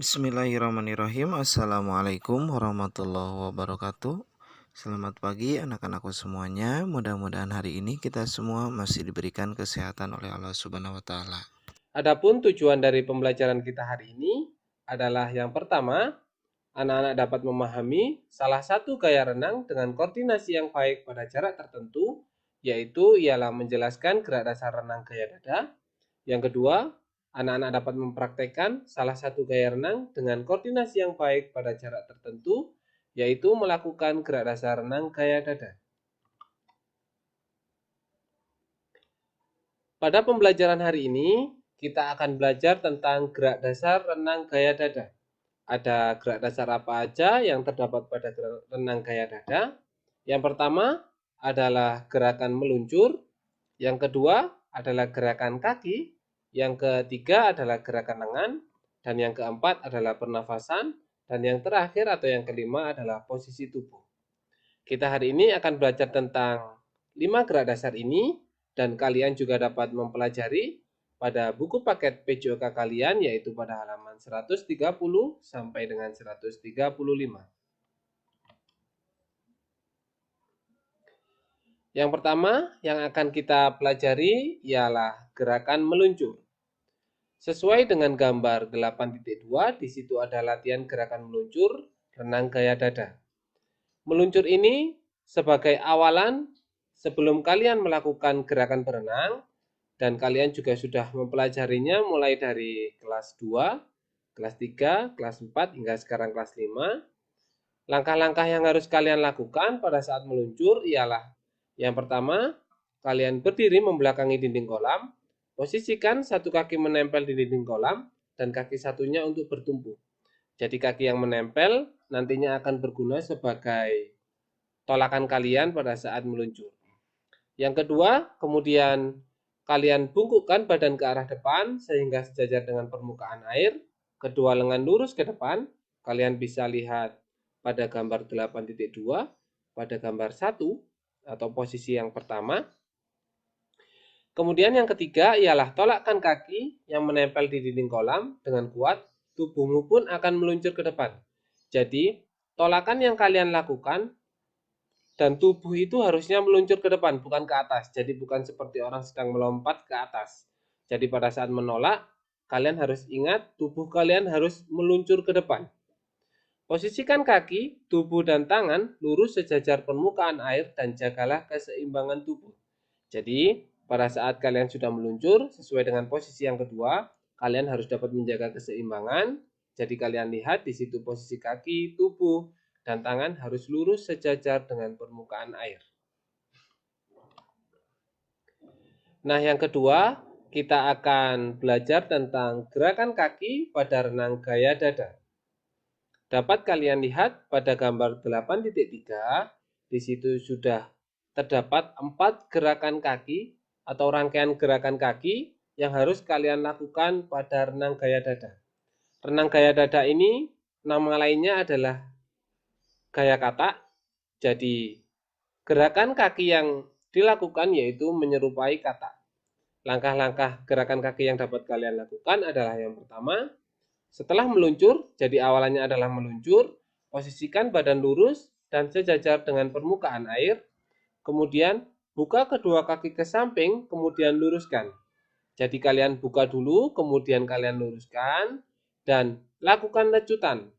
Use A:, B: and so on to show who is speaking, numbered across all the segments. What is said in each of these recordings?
A: Bismillahirrahmanirrahim. Assalamualaikum warahmatullahi wabarakatuh. Selamat pagi anak-anakku semuanya. Mudah-mudahan hari ini kita semua masih diberikan kesehatan oleh Allah Subhanahu wa taala.
B: Adapun tujuan dari pembelajaran kita hari ini adalah yang pertama, anak-anak dapat memahami salah satu gaya renang dengan koordinasi yang baik pada jarak tertentu, yaitu ialah menjelaskan gerak dasar renang gaya dada. Yang kedua, anak-anak dapat mempraktekkan salah satu gaya renang dengan koordinasi yang baik pada jarak tertentu, yaitu melakukan gerak dasar renang gaya dada. Pada pembelajaran hari ini, kita akan belajar tentang gerak dasar renang gaya dada. Ada gerak dasar apa aja yang terdapat pada renang gaya dada? Yang pertama adalah gerakan meluncur, yang kedua adalah gerakan kaki, yang ketiga adalah gerakan lengan, dan yang keempat adalah pernafasan, dan yang terakhir atau yang kelima adalah posisi tubuh. Kita hari ini akan belajar tentang 5 gerak dasar ini, dan kalian juga dapat mempelajari pada buku paket PJOK kalian, yaitu pada halaman 130 sampai dengan 135. Yang pertama yang akan kita pelajari ialah gerakan meluncur. Sesuai dengan gambar 8.2, di situ ada latihan gerakan meluncur renang gaya dada. Meluncur ini sebagai awalan sebelum kalian melakukan gerakan berenang, dan kalian juga sudah mempelajarinya mulai dari kelas 2, kelas 3, kelas 4, hingga sekarang kelas 5. Langkah-langkah yang harus kalian lakukan pada saat meluncur ialah yang pertama, kalian berdiri membelakangi dinding kolam, posisikan satu kaki menempel di dinding kolam dan kaki satunya untuk bertumpu. Jadi kaki yang menempel nantinya akan berguna sebagai tolakan kalian pada saat meluncur. Yang kedua, kemudian kalian bungkukkan badan ke arah depan sehingga sejajar dengan permukaan air, kedua lengan lurus ke depan. Kalian bisa lihat pada gambar 8.2, pada gambar 1 atau posisi yang pertama. Kemudian yang ketiga ialah tolakkan kaki yang menempel di dinding kolam dengan kuat, tubuhmu pun akan meluncur ke depan. Jadi, tolakan yang kalian lakukan dan tubuh itu harusnya meluncur ke depan, bukan ke atas. Jadi bukan seperti orang sedang melompat ke atas. Jadi pada saat menolak, kalian harus ingat tubuh kalian harus meluncur ke depan. Posisikan kaki, tubuh, dan tangan lurus sejajar permukaan air dan jagalah keseimbangan tubuh. Jadi pada saat kalian sudah meluncur, sesuai dengan posisi yang kedua, kalian harus dapat menjaga keseimbangan. Jadi kalian lihat di situ posisi kaki, tubuh, dan tangan harus lurus sejajar dengan permukaan air. Nah, yang kedua, kita akan belajar tentang gerakan kaki pada renang gaya dada. Dapat kalian lihat pada gambar 8.3, di situ sudah terdapat 4 gerakan kaki atau rangkaian gerakan kaki yang harus kalian lakukan pada renang gaya dada. Renang gaya dada ini nama lainnya adalah gaya katak. Jadi gerakan kaki yang dilakukan yaitu menyerupai katak. Langkah-langkah gerakan kaki yang dapat kalian lakukan adalah yang pertama, setelah meluncur, jadi awalannya adalah meluncur, posisikan badan lurus dan sejajar dengan permukaan air, kemudian buka kedua kaki ke samping, kemudian luruskan. Jadi kalian buka dulu, kemudian kalian luruskan, dan lakukan lecutan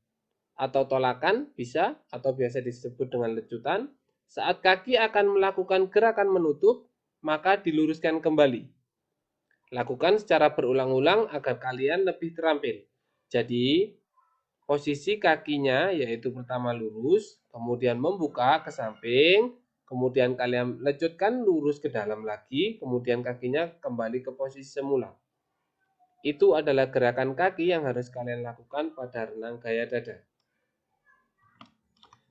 B: atau tolakan bisa, atau biasa disebut dengan lecutan. Saat kaki akan melakukan gerakan menutup, maka diluruskan kembali. Lakukan secara berulang-ulang agar kalian lebih terampil. Jadi posisi kakinya yaitu pertama lurus, kemudian membuka ke samping, kemudian kalian lecutkan lurus ke dalam lagi, kemudian kakinya kembali ke posisi semula. Itu adalah gerakan kaki yang harus kalian lakukan pada renang gaya dada.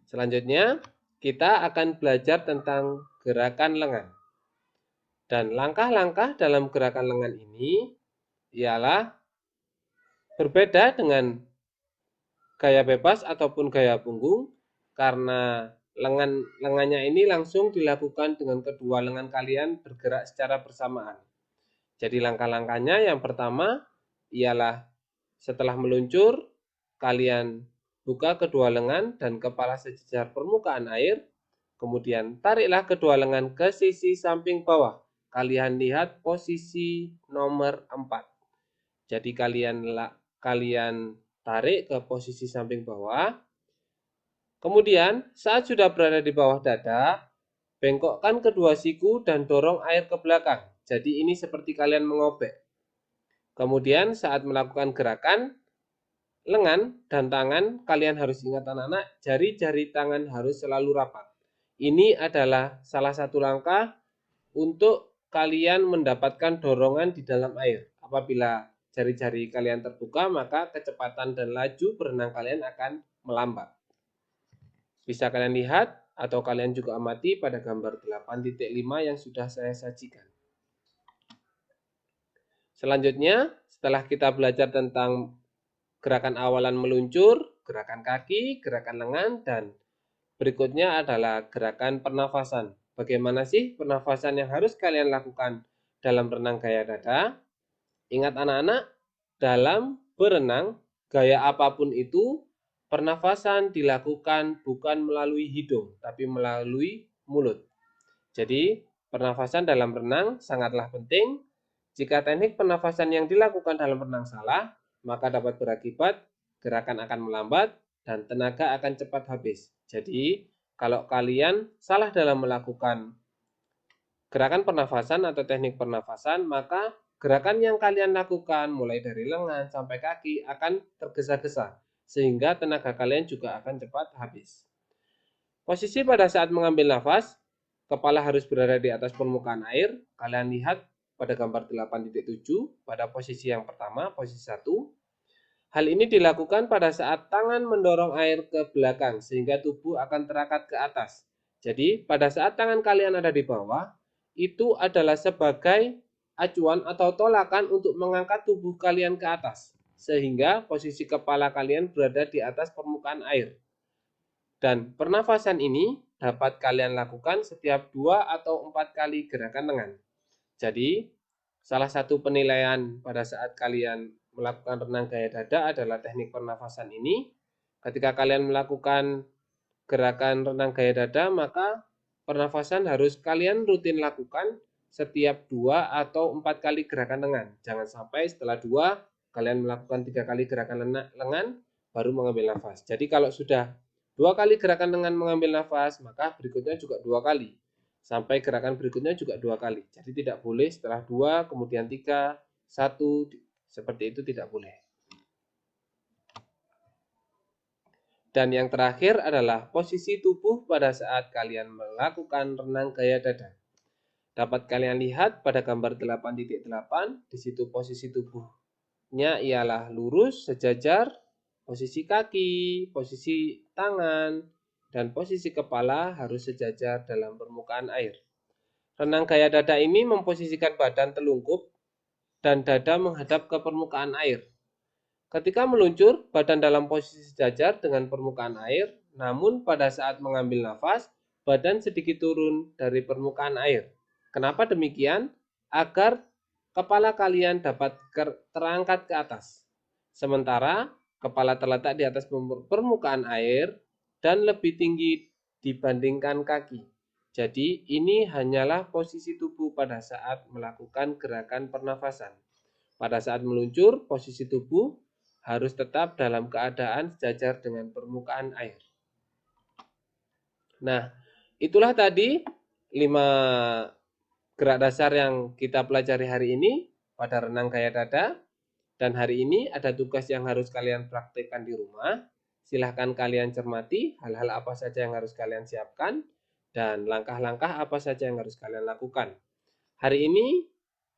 B: Selanjutnya, kita akan belajar tentang gerakan lengan. Dan langkah-langkah dalam gerakan lengan ini ialah berbeda dengan gaya bebas ataupun gaya punggung, karena lengannya ini langsung dilakukan dengan kedua lengan kalian bergerak secara bersamaan. Jadi langkah-langkahnya yang pertama ialah setelah meluncur, kalian buka kedua lengan dan kepala sejajar permukaan air. Kemudian tariklah kedua lengan ke sisi samping bawah. Kalian lihat posisi nomor 4. Jadi kalian tarik ke posisi samping bawah. Kemudian saat sudah berada di bawah dada, bengkokkan kedua siku dan dorong air ke belakang. Jadi ini seperti kalian mengobek. Kemudian saat melakukan gerakan lengan dan tangan, kalian harus ingat anak-anak, jari-jari tangan harus selalu rapat. Ini adalah salah satu langkah untuk kalian mendapatkan dorongan di dalam air. Apabila jari-jari kalian terbuka, maka kecepatan dan laju berenang kalian akan melambat. Bisa kalian lihat atau kalian juga amati pada gambar 8.5 yang sudah saya sajikan. Selanjutnya, setelah kita belajar tentang gerakan awalan meluncur, gerakan kaki, gerakan lengan, dan berikutnya adalah gerakan pernafasan. Bagaimana sih pernafasan yang harus kalian lakukan dalam renang gaya dada? Ingat anak-anak, dalam berenang, gaya apapun itu, pernafasan dilakukan bukan melalui hidung, tapi melalui mulut. Jadi, pernafasan dalam renang sangatlah penting. Jika teknik pernafasan yang dilakukan dalam renang salah, maka dapat berakibat gerakan akan melambat dan tenaga akan cepat habis. Jadi, kalau kalian salah dalam melakukan gerakan pernafasan atau teknik pernafasan, maka gerakan yang kalian lakukan mulai dari lengan sampai kaki akan tergesa-gesa, sehingga tenaga kalian juga akan cepat habis. Posisi pada saat mengambil nafas, kepala harus berada di atas permukaan air. Kalian lihat pada gambar 8.7 pada posisi yang pertama, posisi 1. Hal ini dilakukan pada saat tangan mendorong air ke belakang sehingga tubuh akan terangkat ke atas. Jadi pada saat tangan kalian ada di bawah, itu adalah sebagai acuan atau tolakan untuk mengangkat tubuh kalian ke atas. Sehingga posisi kepala kalian berada di atas permukaan air. Dan pernafasan ini dapat kalian lakukan setiap 2 atau 4 kali gerakan lengan. Jadi, salah satu penilaian pada saat kalian melakukan renang gaya dada adalah teknik pernafasan ini. Ketika kalian melakukan gerakan renang gaya dada, maka pernafasan harus kalian rutin lakukan setiap 2 atau 4 kali gerakan lengan. Jangan sampai setelah 2, kalian melakukan 3 kali gerakan lengan, baru mengambil nafas. Jadi kalau sudah 2 kali gerakan lengan mengambil nafas, maka berikutnya juga 2 kali. Sampai gerakan berikutnya juga 2 kali. Jadi tidak boleh setelah 2, kemudian 3, 1, seperti itu tidak boleh. Dan yang terakhir adalah posisi tubuh pada saat kalian melakukan renang gaya dada. Dapat kalian lihat pada gambar 8.8, di situ posisi tubuhnya ialah lurus, sejajar, posisi kaki, posisi tangan, dan posisi kepala harus sejajar dalam permukaan air. Renang gaya dada ini memposisikan badan telungkup dan dada menghadap ke permukaan air. Ketika meluncur, badan dalam posisi sejajar dengan permukaan air, namun pada saat mengambil nafas, badan sedikit turun dari permukaan air. Kenapa demikian? Agar kepala kalian dapat terangkat ke atas. Sementara kepala terletak di atas permukaan air dan lebih tinggi dibandingkan kaki. Jadi ini hanyalah posisi tubuh pada saat melakukan gerakan pernafasan. Pada saat meluncur, posisi tubuh harus tetap dalam keadaan sejajar dengan permukaan air. Nah, itulah tadi 5 gerak dasar yang kita pelajari hari ini pada renang gaya dada. Dan hari ini ada tugas yang harus kalian praktekkan di rumah. Silahkan kalian cermati hal-hal apa saja yang harus kalian siapkan dan langkah-langkah apa saja yang harus kalian lakukan. Hari ini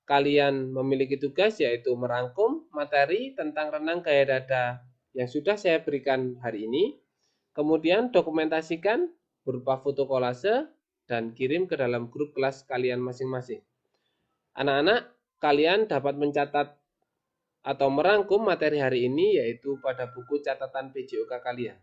B: kalian memiliki tugas yaitu merangkum materi tentang renang gaya dada yang sudah saya berikan hari ini. Kemudian dokumentasikan berupa foto kolase dan kirim ke dalam grup kelas kalian masing-masing. Anak-anak, kalian dapat mencatat atau merangkum materi hari ini yaitu pada buku catatan PJOK kalian.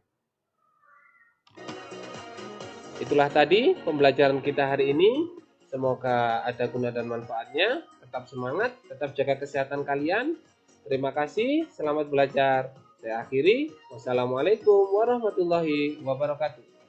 B: Itulah tadi pembelajaran kita hari ini. Semoga ada guna dan manfaatnya. Tetap semangat, tetap jaga kesehatan kalian. Terima kasih, selamat belajar. Saya akhiri. Wassalamualaikum warahmatullahi wabarakatuh.